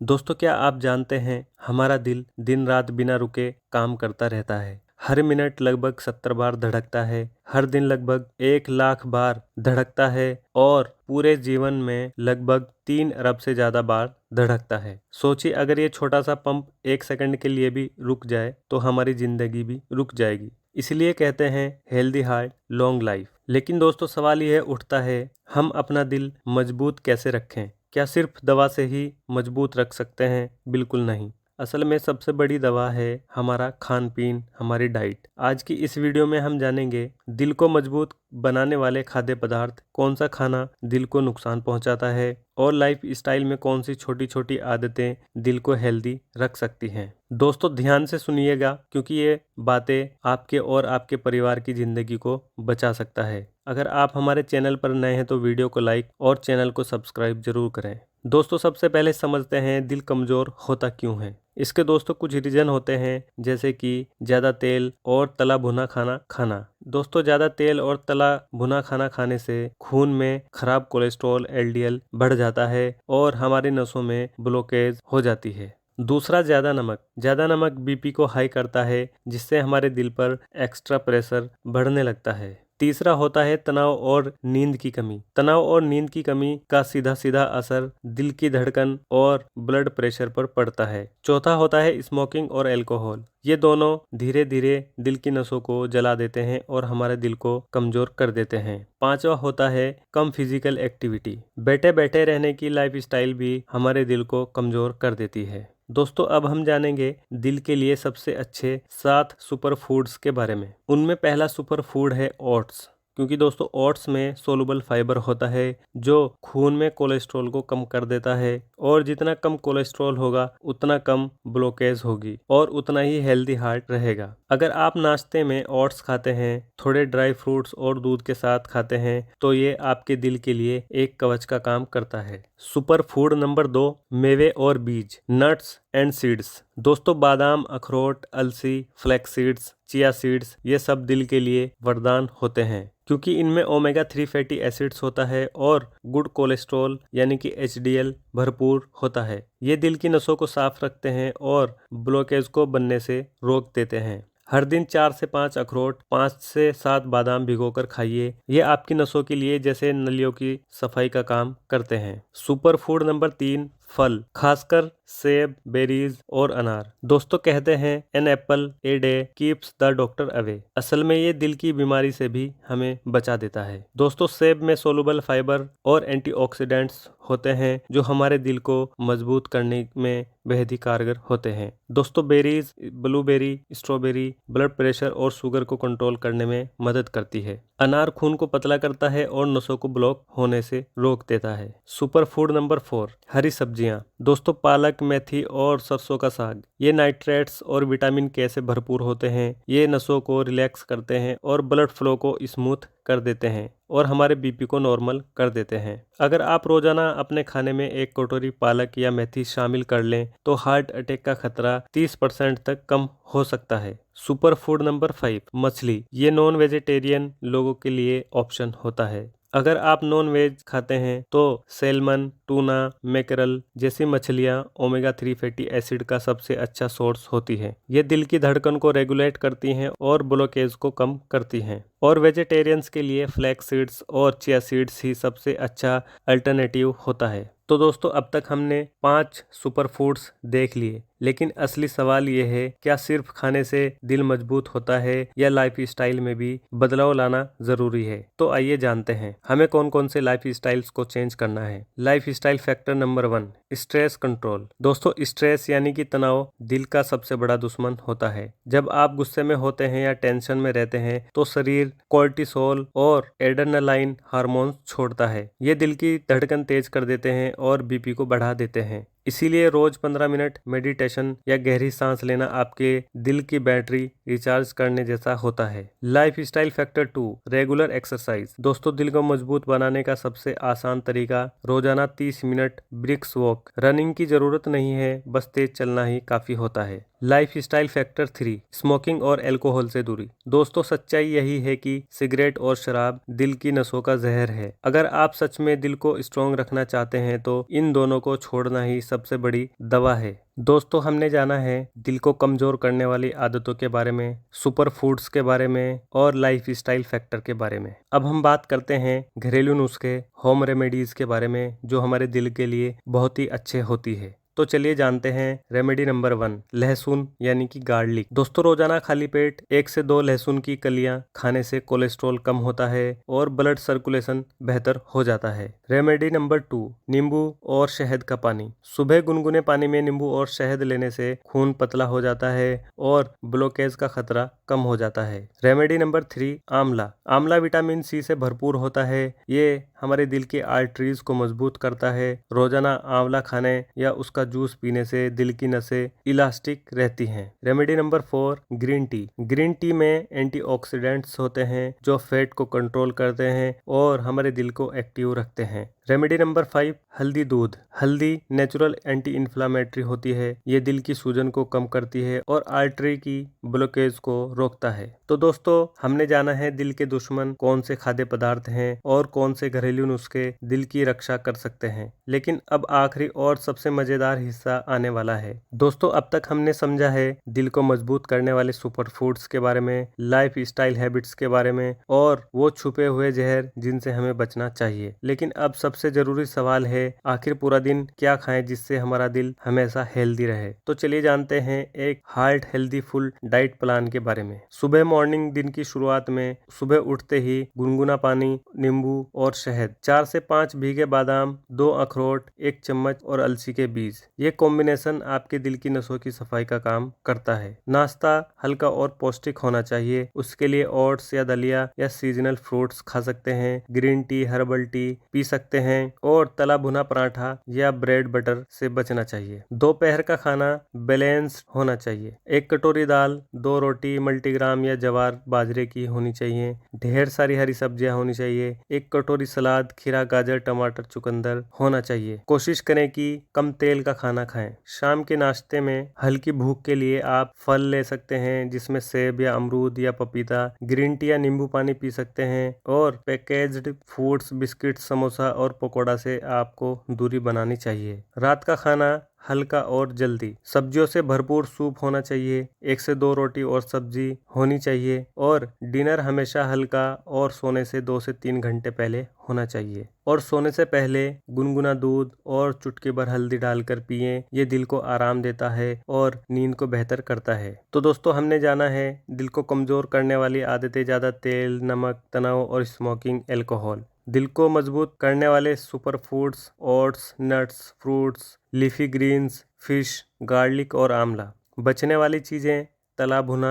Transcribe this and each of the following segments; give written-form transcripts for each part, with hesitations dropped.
दोस्तों, क्या आप जानते हैं हमारा दिल दिन रात बिना रुके काम करता रहता है। हर मिनट लगभग 70 बार धड़कता है। हर दिन लगभग 1 लाख बार धड़कता है और पूरे जीवन में लगभग 3 अरब से ज्यादा बार धड़कता है। सोचिए, अगर ये छोटा सा पंप 1 सेकंड के लिए भी रुक जाए तो हमारी जिंदगी भी रुक जाएगी। इसलिए कहते हैं हेल्दी हार्ट लॉन्ग लाइफ। लेकिन दोस्तों, सवाल यह उठता है, हम अपना दिल मजबूत कैसे रखें? क्या सिर्फ दवा से ही मजबूत रख सकते हैं? बिल्कुल नहीं। असल में सबसे बड़ी दवा है हमारा खान पीन, हमारी डाइट। आज की इस वीडियो में हम जानेंगे दिल को मजबूत बनाने वाले खाद्य पदार्थ, कौन सा खाना दिल को नुकसान पहुंचाता है और लाइफ स्टाइल में कौन सी छोटी छोटी आदतें दिल को हेल्दी रख सकती हैं। दोस्तों, ध्यान से सुनिएगा क्योंकि ये बातें आपके और आपके परिवार की जिंदगी को बचा सकता है। अगर आप हमारे चैनल पर नए हैं तो वीडियो को लाइक और चैनल को सब्सक्राइब जरूर करें। दोस्तों, सबसे पहले समझते हैं दिल कमजोर होता क्यों है। इसके दोस्तों कुछ रीजन होते हैं, जैसे कि ज़्यादा तेल और तला भुना खाना खाना। दोस्तों, ज़्यादा तेल और तला भुना खाना खाने से खून में खराब कोलेस्ट्रॉल एलडीएल बढ़ जाता है और हमारी नसों में ब्लॉकेज हो जाती है। दूसरा, ज़्यादा नमक बीपी को हाई करता है, जिससे हमारे दिल पर एक्स्ट्रा प्रेशर बढ़ने लगता है। तीसरा होता है तनाव और नींद की कमी। तनाव और नींद की कमी का सीधा सीधा असर दिल की धड़कन और ब्लड प्रेशर पर पड़ता है। चौथा होता है स्मोकिंग और अल्कोहल। ये दोनों धीरे धीरे दिल की नसों को जला देते हैं और हमारे दिल को कमजोर कर देते हैं। पांचवा होता है कम फिजिकल एक्टिविटी। बैठे बैठे रहने की लाइफस्टाइल भी हमारे दिल को कमजोर कर देती है। दोस्तों, अब हम जानेंगे दिल के लिए सबसे अच्छे 7 सुपर फूड्स के बारे में। उनमें पहला सुपर फूड है ओट्स, क्योंकि दोस्तों ओट्स में सोलुबल फाइबर होता है जो खून में कोलेस्ट्रॉल को कम कर देता है और जितना कम कोलेस्ट्रॉल होगा उतना कम ब्लॉकेज होगी और उतना ही हेल्दी हार्ट रहेगा। अगर आप नाश्ते में ओट्स खाते हैं, थोड़े ड्राई फ्रूट्स और दूध के साथ खाते हैं तो ये आपके दिल के लिए एक कवच का काम करता है। सुपर फूड नंबर 2, मेवे और बीज, नट्स एंड सीड्स। दोस्तों, बादाम, अखरोट, अलसी, फ्लैक्स सीड्स, चिया सीड्स, ये सब दिल के लिए वरदान होते हैं क्योंकि इनमें ओमेगा 3 फैटी एसिड्स होता है और गुड कोलेस्ट्रॉल यानी कि एचडीएल भरपूर होता है। ये दिल की नसों को साफ रखते हैं और ब्लॉकेज को बनने से रोक देते हैं। हर दिन 4 से 5 अखरोट, 5 से 7 बादाम भिगोकर खाइए। ये आपकी नसों के लिए जैसे नलियों की सफाई का काम करते हैं। सुपर फूड नंबर 3, फल, खासकर सेब, बेरीज और अनार। दोस्तों, कहते हैं an apple a day keeps the doctor away. असल में ये दिल की बीमारी से भी हमें बचा देता है। दोस्तों, सेब में सोलुबल फाइबर और एंटीऑक्सीडेंट्स होते हैं जो हमारे दिल को मजबूत करने में बेहद ही कारगर होते हैं। दोस्तों, berries, blueberry, strawberry blood pressure और शुगर को कंट्रोल करने में मदद करती है। अनार खून को पतला करता है और नसों को ब्लॉक होने से रोक देता है। सुपर फूड नंबर 4, हरी सब्जियां। दोस्तों, पालक, मेथी और सरसों का साग, ये नाइट्रेट्स और विटामिन के से भरपूर होते हैं। ये नसों को रिलैक्स करते हैं और ब्लड फ्लो को स्मूथ कर देते हैं और हमारे बीपी को नॉर्मल कर देते हैं। अगर आप रोजाना अपने खाने में 1 कटोरी पालक या मेथी शामिल कर लें तो हार्ट अटैक का खतरा 30% तक कम हो सकता है। सुपर फूड नंबर 5, मछली। ये नॉन वेजिटेरियन लोगों के लिए ऑप्शन होता है। अगर आप नॉन वेज खाते हैं तो सैल्मन, टूना, मैकरल जैसी मछलियां ओमेगा 3 फैटी एसिड का सबसे अच्छा सोर्स होती है। ये दिल की धड़कन को रेगुलेट करती हैं और ब्लॉकेज को कम करती हैं। और वेजिटेरियंस के लिए फ्लैक्स सीड्स और चिया सीड्स ही सबसे अच्छा अल्टरनेटिव होता है। तो दोस्तों, अब तक हमने 5 सुपर फूड्स देख लिए, लेकिन असली सवाल ये है, क्या सिर्फ खाने से दिल मजबूत होता है या लाइफ स्टाइल में भी बदलाव लाना जरूरी है? तो आइए जानते हैं हमें कौन कौन से लाइफ स्टाइल्स को चेंज करना है। Life style factor number 1, stress control. दोस्तों, स्ट्रेस यानी कि तनाव दिल का सबसे बड़ा दुश्मन होता है। जब आप गुस्से में होते हैं या टेंशन में रहते हैं तो शरीर कोर्टिसोल और एड्रेनालाइन हार्मोन छोड़ता है। ये दिल की धड़कन तेज कर देते हैं और बीपी को बढ़ा देते हैं। इसीलिए रोज 15 मिनट मेडिटेशन या गहरी सांस लेना आपके दिल की बैटरी रिचार्ज करने जैसा होता है। Life style factor 2, regular exercise. दोस्तों, दिल को मजबूत बनाने का सबसे आसान तरीका रोजाना 30 मिनट ब्रिक्स वॉक। रनिंग की जरूरत नहीं है, बस तेज चलना ही काफी होता है। लाइफ स्टाइल फैक्टर 3, स्मोकिंग और अल्कोहल से दूरी। दोस्तों, सच्चाई यही है कि सिगरेट और शराब दिल की नसों का जहर है। अगर आप सच में दिल को स्ट्रॉन्ग रखना चाहते हैं तो इन दोनों को छोड़ना ही सबसे बड़ी दवा है। दोस्तों हमने जाना है दिल को कमजोर करने वाली आदतों के बारे में, सुपर फूड्स के बारे में और लाइफ स्टाइल फैक्टर के बारे में। अब हम बात करते हैं घरेलू नुस्खे, होम रेमेडीज के बारे में जो हमारे दिल के लिए बहुत ही अच्छे होती है। तो चलिए जानते हैं रेमेडी नंबर 1, लहसुन यानी कि गार्लिक। दोस्तों रोजाना खाली पेट 1 से 2 लहसुन की कलियां खाने से कोलेस्ट्रॉल कम होता है और ब्लड सर्कुलेशन बेहतर हो जाता है। रेमेडी नंबर 2, नींबू और शहद का पानी। सुबह गुनगुने पानी में नींबू और शहद लेने से खून पतला हो जाता है और ब्लॉकेज का खतरा कम हो जाता है। रेमेडी नंबर 3, आंवला। आंवला विटामिन सी से भरपूर होता है। ये हमारे दिल की आर्टरीज को मजबूत करता है। रोजाना आंवला खाने या उसका जूस पीने से दिल की नसें इलास्टिक रहती हैं। Remedy number 4, green tea. Green tea में एंटीऑक्सीडेंट्स होते हैं जो फैट को कंट्रोल करते हैं और हमारे दिल को एक्टिव रखते हैं। रेमेडी नंबर 5, हल्दी दूध। हल्दी नेचुरल एंटी इन्फ्लामेटरी होती है। ये दिल की सूजन को कम करती है और आर्टरी की ब्लॉकेज को रोकता है। तो दोस्तों हमने जाना है दिल के दुश्मन कौन से खाद्य पदार्थ हैं और कौन से घरेलू नुस्खे दिल की रक्षा कर सकते हैं। लेकिन अब आखिरी और सबसे मजेदार हिस्सा आने वाला है। दोस्तों अब तक हमने समझा है दिल को मजबूत करने वाले सुपर फूड्स के बारे में, लाइफ स्टाइल हैबिट्स के बारे में और वो छुपे हुए जहर जिनसे हमें बचना चाहिए। लेकिन अब सबसे जरूरी सवाल है आखिर पूरा दिन क्या खाएं जिससे हमारा दिल हमेशा हेल्दी रहे। तो चलिए जानते हैं एक heart healthy full diet plan के बारे में। सुबह मॉर्निंग दिन की शुरुआत में सुबह उठते ही गुनगुना पानी, नींबू और शहद, 4 से 5 भीगे बादाम, 2 अखरोट, 1 चम्मच और अलसी के बीज। ये कॉम्बिनेशन आपके दिल की नसों की सफाई का काम करता है। नाश्ता हल्का और पौष्टिक होना चाहिए। उसके लिए ओट्स या दलिया या सीजनल फ्रूट्स खा सकते हैं। Green tea, herbal tea P सकते हैं और तला भुना पराठा या ब्रेड बटर से बचना चाहिए। दोपहर का खाना बैलेंस्ड होना चाहिए। 1 कटोरी दाल, 2 रोटी मल्टीग्राम या जवार बाजरे की होनी चाहिए। ढेर सारी हरी सब्जियां होनी चाहिए। 1 कटोरी सलाद, खीरा, गाजर, टमाटर, चुकंदर होना चाहिए। कोशिश करें कि कम तेल का खाना खाएं। शाम के नाश्ते में हल्की भूख के लिए आप फल ले सकते हैं जिसमें सेब या अमरूद या पपीता। ग्रीन टी या नींबू पानी पी सकते हैं और पैकेज्ड फूड्स, बिस्किट, समोसा और पकौड़ा से आपको दूरी बनानी चाहिए। रात का खाना हल्का और जल्दी। सब्जियों से भरपूर सूप होना चाहिए। 1 से 2 रोटी और सब्जी होनी चाहिए और डिनर हमेशा हल्का और सोने से 2 से 3 घंटे पहले होना चाहिए। और सोने से पहले गुनगुना दूध और चुटकी भर हल्दी डालकर पिएं। ये दिल को आराम देता है और नींद को बेहतर करता है। तो दोस्तों हमने जाना है दिल को कमजोर करने वाली आदतें, ज्यादा तेल, नमक, तनाव और स्मोकिंग, अल्कोहल। दिल को मजबूत करने वाले super foods, oats, nuts, fruits, leafy greens, fish, garlic और आंवला। बचने वाली चीज़ें तला भुना,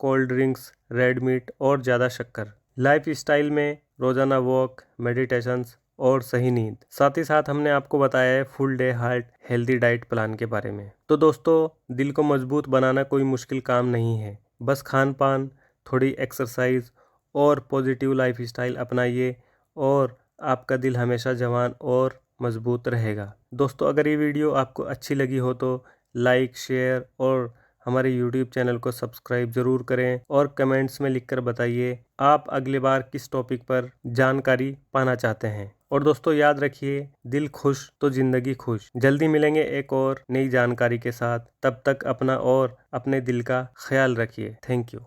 कोल्ड ड्रिंक्स, रेड मीट और ज़्यादा शक्कर। लाइफ स्टाइल में रोज़ाना वॉक, मेडिटेशंस और सही नींद। साथ ही साथ हमने आपको बताया है full day heart healthy diet plan के बारे में। तो दोस्तों दिल को मजबूत बनाना कोई मुश्किल काम नहीं है। बस खान पान, थोड़ी एक्सरसाइज और पॉजिटिव लाइफ स्टाइल अपनाइए और आपका दिल हमेशा जवान और मजबूत रहेगा। दोस्तों अगर ये वीडियो आपको अच्छी लगी हो तो लाइक, शेयर और हमारे YouTube चैनल को सब्सक्राइब जरूर करें और कमेंट्स में लिखकर बताइए आप अगली बार किस टॉपिक पर जानकारी पाना चाहते हैं। और दोस्तों याद रखिए, दिल खुश तो जिंदगी खुश। जल्दी मिलेंगे एक और नई जानकारी के साथ। तब तक अपना और अपने दिल का ख्याल रखिए। Thank you.